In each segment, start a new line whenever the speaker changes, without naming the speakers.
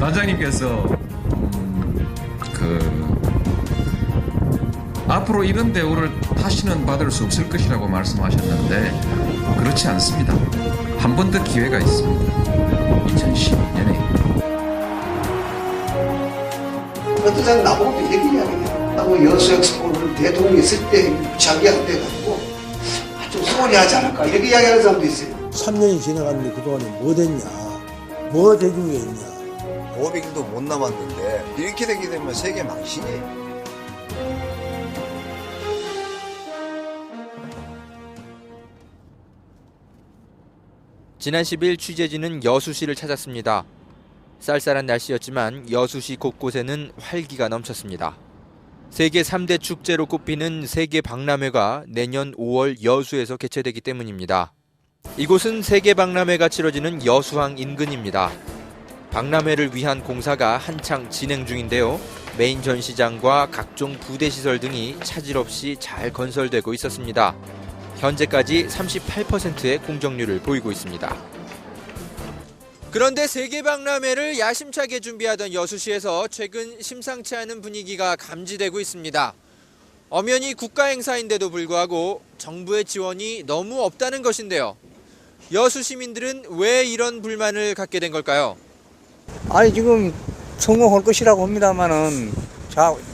단장님께서 앞으로 이런 대우를 다시는 받을 수 없을 것이라고 말씀하셨는데 그렇지 않습니다. 한 번 더 기회가 있습니다. 2012년에.
어떤 사람 나보고도 얘기하거든요. 나보고 여수 엑스포를 대통령이 있을 때 유치하게 안 돼가지고 좀 소홀히 하지 않을까 이렇게 이야기하는 사람도 있어요.
3년이 지나갔는데 그동안에 뭐 됐냐, 뭐가 대중 게 있냐.
500일도 못 남았는데 이렇게 되게 되면 세계 망신이에요.
지난 10일 취재진은 여수시를 찾았습니다. 쌀쌀한 날씨였지만 여수시 곳곳에는 활기가 넘쳤습니다. 세계 3대 축제로 꼽히는 세계박람회가 내년 5월 여수에서 개최되기 때문입니다. 이곳은 세계박람회가 치러지는 여수항 인근입니다. 박람회를 위한 공사가 한창 진행 중인데요. 메인 전시장과 각종 부대시설 등이 차질 없이 잘 건설되고 있었습니다. 현재까지 38%의 공정률을 보이고 있습니다. 그런데 세계박람회를 야심차게 준비하던 여수시에서 최근 심상치 않은 분위기가 감지되고 있습니다. 엄연히 국가행사인데도 불구하고 정부의 지원이 너무 없다는 것인데요. 여수 시민들은 왜 이런 불만을 갖게 된 걸까요?
아니 지금 성공할 것이라고 합니다만은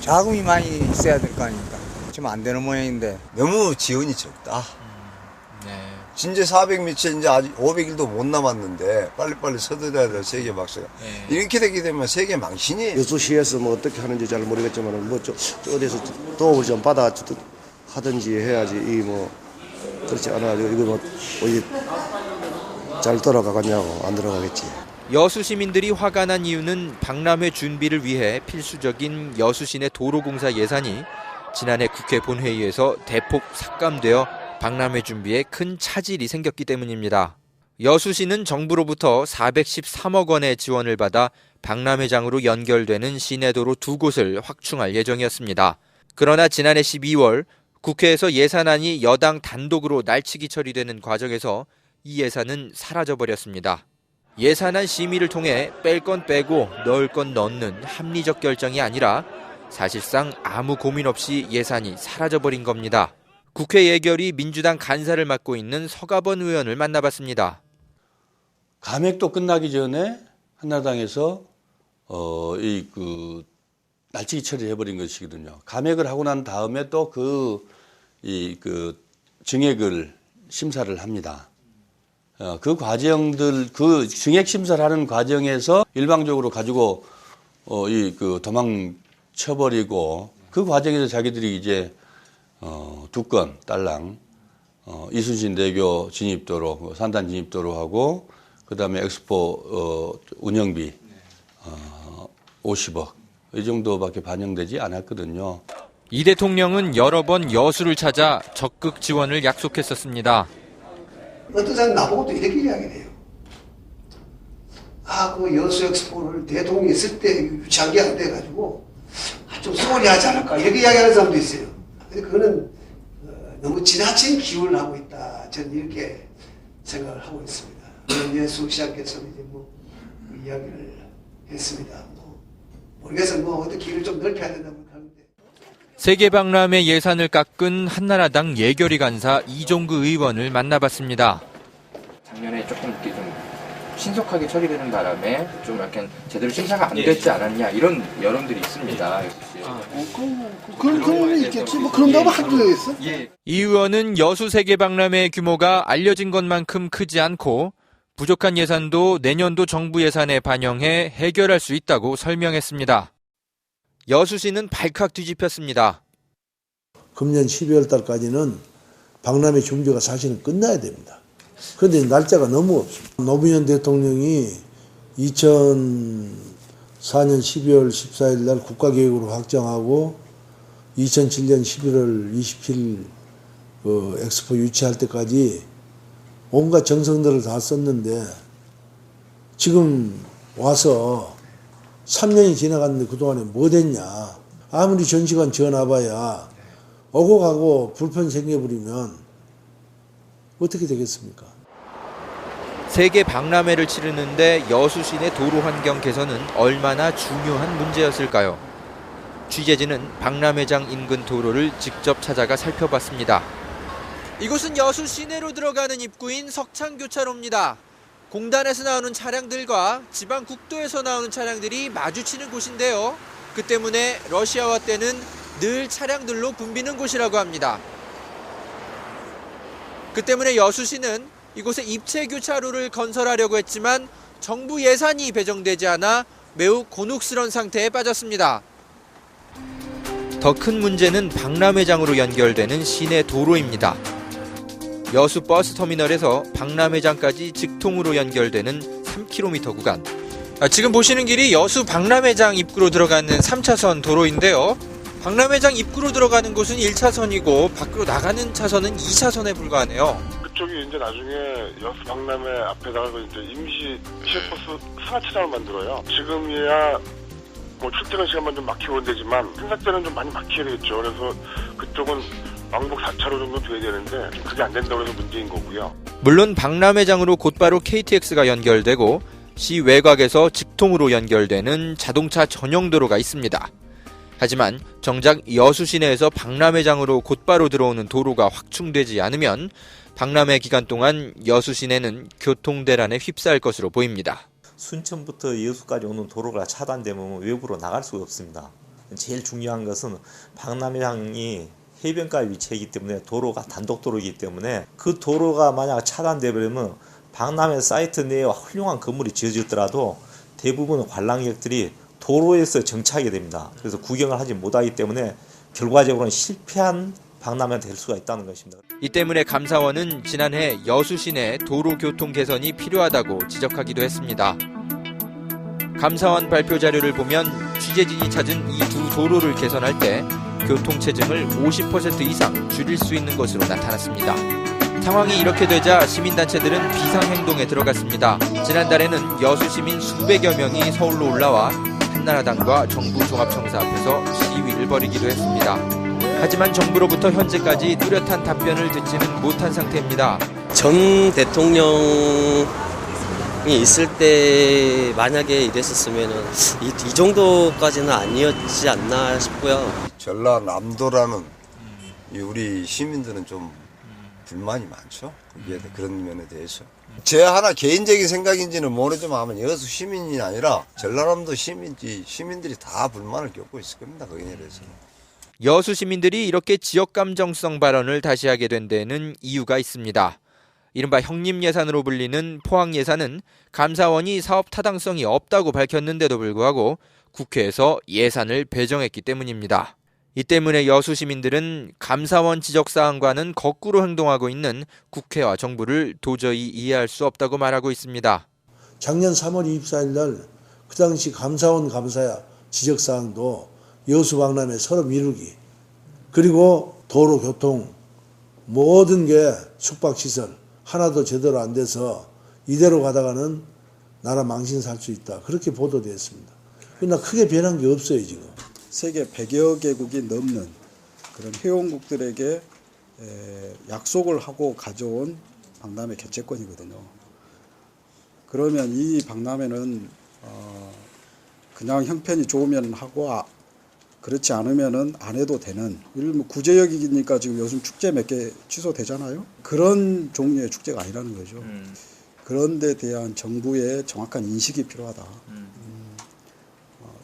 자금이 많이 있어야 될 거 아닙니까? 지금 안 되는 모양인데.
너무 지원이 적다.
네.
진짜 400미터 이제 아직 500일도 못 남았는데 빨리빨리 서둘러야 될 세계 박사가 이렇게 되게 되면 세계 망신이에요.
여수시에서 뭐 어떻게 하는지 잘 모르겠지만 뭐 어디서 도움을 좀 받아 하든지 해야지 이 뭐 그렇지 않아가지고 이거 뭐 어디 잘 돌아가겠냐고 안 들어가겠지.
여수 시민들이 화가 난 이유는 박람회 준비를 위해 필수적인 여수시내 도로공사 예산이 지난해 국회 본회의에서 대폭 삭감되어 박람회 준비에 큰 차질이 생겼기 때문입니다. 여수시는 정부로부터 413억 원의 지원을 받아 박람회장으로 연결되는 시내도로 2곳을 확충할 예정이었습니다. 그러나 지난해 12월 국회에서 예산안이 여당 단독으로 날치기 처리되는 과정에서 이 예산은 사라져버렸습니다. 예산안 심의를 통해 뺄 건 빼고 넣을 건 넣는 합리적 결정이 아니라 사실상 아무 고민 없이 예산이 사라져버린 겁니다. 국회 예결위 민주당 간사를 맡고 있는 서가번 의원을 만나봤습니다.
감액도 끝나기 전에 한나라당에서 날치기 처리를 해버린 것이거든요. 감액을 하고 난 다음에 또 증액을 심사를 합니다. 그 과정들, 그 증액 심사를 하는 과정에서 일방적으로 가지고 도망쳐버리고 그 과정에서 자기들이 이제 2건 딸랑 이순신대교 진입도로, 산단 진입도로하고 그다음에 엑스포 운영비 50억 이 정도밖에 반영되지 않았거든요.
이 대통령은 여러 번 여수를 찾아 적극 지원을 약속했었습니다.
어떤 사람 나보고도 이렇게 이야기해요. 그 여수 엑스포를 대통령이 있을 때 유치하게 안 돼가지고 좀 소홀히 하지 않을까 이렇게 이야기하는 사람도 있어요. 근데 그거는 너무 지나친 기울을 하고 있다. 저는 이렇게 생각을 하고 있습니다. 여수시장께서는 이제 이야기를 했습니다. 모르겠어요. 어떻게 길을 좀 넓혀야 된다고 하는데.
세계박람회 예산을 깎은 한나라당 예결위 간사 이종구 의원을 만나봤습니다.
작년에 조금 이렇게 좀 신속하게 처리되는 바람에 좀 약간 제대로 심사가 안 됐지 않았냐 이런 여론들이 있습니다.
그런 경우는 있겠지. 그런다고 할 필요가 있어?
이 의원은 여수 세계박람회 규모가 알려진 것만큼 크지 않고 부족한 예산도 내년도 정부 예산에 반영해 해결할 수 있다고 설명했습니다. 여수시는 발칵 뒤집혔습니다.
금년 12월 달까지는 박람회 준비가 사실은 끝나야 됩니다. 그런데 날짜가 너무 없습니다. 노무현 대통령이 2004년 12월 14일 날 국가계획으로 확정하고 2007년 11월 27일 엑스포 유치할 때까지 온갖 정성들을 다 썼는데 지금 와서 3년이 지나갔는데 그동안에 뭐 됐냐. 아무리 전시관 지어놔봐야 오고 가고 불편 생겨버리면 어떻게 되겠습니까?
세계 박람회를 치르는데 여수 시내 도로 환경 개선은 얼마나 중요한 문제였을까요? 취재진은 박람회장 인근 도로를 직접 찾아가 살펴봤습니다. 이곳은 여수 시내로 들어가는 입구인 석창교차로입니다. 공단에서 나오는 차량들과 지방 국도에서 나오는 차량들이 마주치는 곳인데요. 그 때문에 러시아와 때는 늘 차량들로 붐비는 곳이라고 합니다. 그 때문에 여수시는 이곳에 입체교차로를 건설하려고 했지만 정부 예산이 배정되지 않아 매우 곤혹스러운 상태에 빠졌습니다. 더 큰 문제는 박람회장으로 연결되는 시내 도로입니다. 여수 버스터미널에서 박람회장까지 직통으로 연결되는 3km 구간. 지금 보시는 길이 여수 박람회장 입구로 들어가는 3차선 도로인데요. 박람회장 입구로 들어가는 곳은 1차선이고 밖으로 나가는 차선은 2차선에 불과하네요.
그쪽이 이제 나중에 여수 박람회 앞에다가 이제 임시 시외버스 승하차장을 만들어요. 지금이야 뭐 출퇴근 시간만 좀 막히고 그런 데지만 행사 때는 좀 많이 막혀야 되겠죠. 그래서 그쪽은 왕복 4차로 정도 돼야 되는데 그게 안 된다고 해서 문제인 거고요.
물론 박람회장으로 곧바로 KTX가 연결되고 시 외곽에서 직통으로 연결되는 자동차 전용 도로가 있습니다. 하지만 정작 여수 시내에서 박람회장으로 곧바로 들어오는 도로가 확충되지 않으면 박람회 기간 동안 여수 시내는 교통대란에 휩싸일 것으로 보입니다.
순천부터 여수까지 오는 도로가 차단되면 외부로 나갈 수가 없습니다. 제일 중요한 것은 박람회장이 해변가에 위치하기 때문에 도로가 단독도로이기 때문에 그 도로가 만약 차단되버리면 박람회 사이트 내에 훌륭한 건물이 지어졌더라도 대부분 관람객들이 도로에서 정차하게 됩니다. 그래서 구경을 하지 못하기 때문에 결과적으로는 실패한 박람회가 될 수가 있다는 것입니다.
이 때문에 감사원은 지난해 여수 시내 도로 교통 개선이 필요하다고 지적하기도 했습니다. 감사원 발표 자료를 보면 취재진이 찾은 이 두 도로를 개선할 때 교통체증을 50% 이상 줄일 수 있는 것으로 나타났습니다. 상황이 이렇게 되자 시민단체들은 비상행동에 들어갔습니다. 지난달에는 여수 시민 수백여 명이 서울로 올라와 한나라당과 정부 종합청사 앞에서 시위를 벌이기도 했습니다. 하지만 정부로부터 현재까지 뚜렷한 답변을 듣지는 못한 상태입니다.
전 대통령이 있을 때 만약에 이랬었으면 이 정도까지는 아니었지 않나 싶고요.
전라남도라는 우리 시민들은 좀 불만이 많죠. 거기에 그런 면에 대해서. 제 하나 개인적인 생각인지는 모르지만 여수 시민이 아니라 전라남도 시민들이 다 불만을 겪고 있을 겁니다. 거기에 대해서.
여수 시민들이 이렇게 지역 감정성 발언을 다시 하게 된 데는 이유가 있습니다. 이른바 형님 예산으로 불리는 포항 예산은 감사원이 사업 타당성이 없다고 밝혔는데도 불구하고 국회에서 예산을 배정했기 때문입니다. 이 때문에 여수 시민들은 감사원 지적사항과는 거꾸로 행동하고 있는 국회와 정부를 도저히 이해할 수 없다고 말하고 있습니다.
작년 3월 24일 날 그 당시 감사원 감사야 지적사항도 여수 박람회 서로 미루기, 그리고 도로 교통 모든 게 숙박시설 하나도 제대로 안 돼서 이대로 가다가는 나라 망신 살 수 있다. 그렇게 보도되었습니다. 그러나 크게 변한 게 없어요 지금.
세계 100여 개국이 넘는 그런 회원국들에게 약속을 하고 가져온 박람회 개최권이거든요. 그러면 이 박람회는 그냥 형편이 좋으면 하고 그렇지 않으면은 안 해도 되는, 예를 들면 구제역이니까 지금 요즘 축제 몇 개 취소되잖아요. 그런 종류의 축제가 아니라는 거죠. 그런 데 대한 정부의 정확한 인식이 필요하다.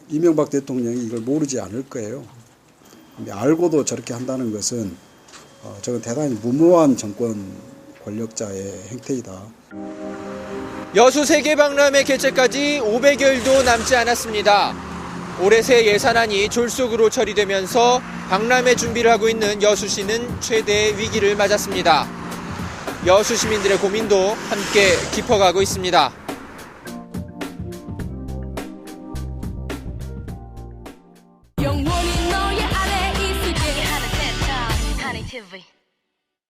이명박 대통령이 이걸 모르지 않을 거예요. 근데 알고도 저렇게 한다는 것은 저건 대단히 무모한 정권 권력자의 행태이다.
여수 세계박람회 개최까지 500여일도 남지 않았습니다. 올해 새 예산안이 졸속으로 처리되면서 박람회 준비를 하고 있는 여수시는 최대의 위기를 맞았습니다. 여수 시민들의 고민도 함께 깊어가고 있습니다.